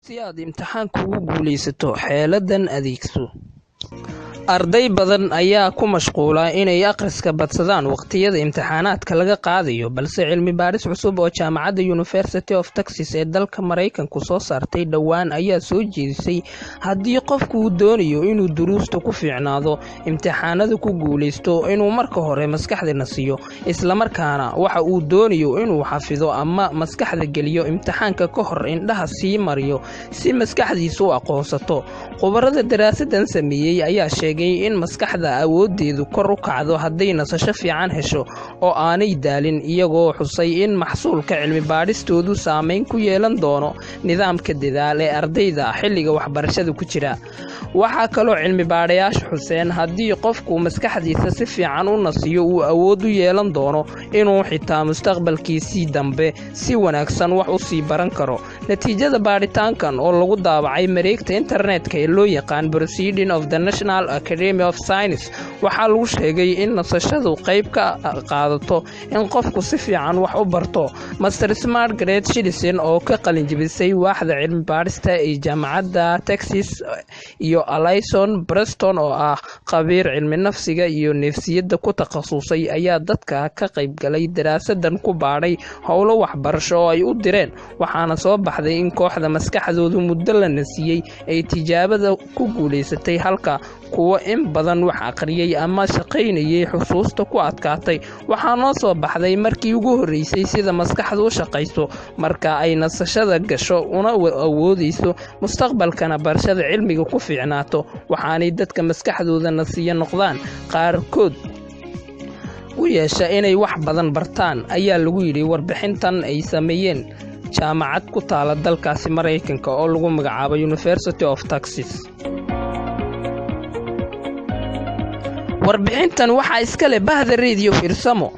Si aad imtixaanka ugu guulaysato, xeeladan adeegso. Arday badan ayaa ku mashquula inay akhriska badsadaan waqtiyada imtixaanaadka laga qaadayo, balse cilmi baaris cusub oo jaamacadda University of Texas ee dalka Mareykanku soo saartay dhowaan ayaa soo jeedisay haddii qofku uu doonayo inuu duruusta ku fiicnaado imtixaanada ku guulaysto inuu marka hore maskaxda nasiyo, isla markaana waxa uu doonayo inuu xafido ama maskaxda geliyo imtixaanka ka hor indhaha sii mariyo si maskaxdiisu u aqoonsato. Khubarada daraasadan sameeyay ayaa sheegay in maskaxda awoodeedu kor u kacdo hadday nasasho fiican hesho oo aanay daalin, iyagoo xusay in maxsuulka cilmi baadhistoodu saameyn ku yeelan doono nidaamka dadaal ee ardayda xilliga waxbarashada ku jira. Waxaa kaloo cilmi baadhayaashu xuseen haddii qofku maskaxdiisa si fiican u nasiyo uu awood u yeelan doono inuu xitaa mustaqbalkiisii dambe si wanaagsan wax u sii baran karo. Natiijada baadhitaankan oo lagu daabacay mareegta internetka ee loo yaqaan Proceedings of the National Academy of Science waxaa lagu sheegay in nasashadu qayb ka qaadato in qofku si fiican wax u barto. Master Margaret Shillison oo ka qalinjibisay waaxda cilmi baadhista ee jaamacadda Texas iyo Alison Preston oo ah khabiir cilmi nafsiga iyo neefsiyadda ku takhasusay ayaa dadka ka qaybgalay daraasadan ku baadhay howlo waxbarasho oo ay u direen, waxaana soo baxday in kooxda maskaxdoodu muddo la nasiyay ay tijaabada ku guulaysatay halka kuwa in badan wax aqriyay ama shaqaynayay xusuusta ku adkaatay. Waxaa noo soo baxday markii ugu horeysay sida maskaxdu u shaqayso marka ay nasashada gasho una awoodayso mustaqbalkana barashada cilmiga ku fiicnaato, waxaanay dadka maskaxdooda nasiya noqdaan qaarkood u yeesha inay wax badan bartaan, ayaa lagu yidhi warbixintan ay sameeyeen jaamacad ku taala dalkaasi Mareykanka oo lagu magacaabo University of Texas. Warbixintan waxaa iska leh Bahda Radio Fiirsamo.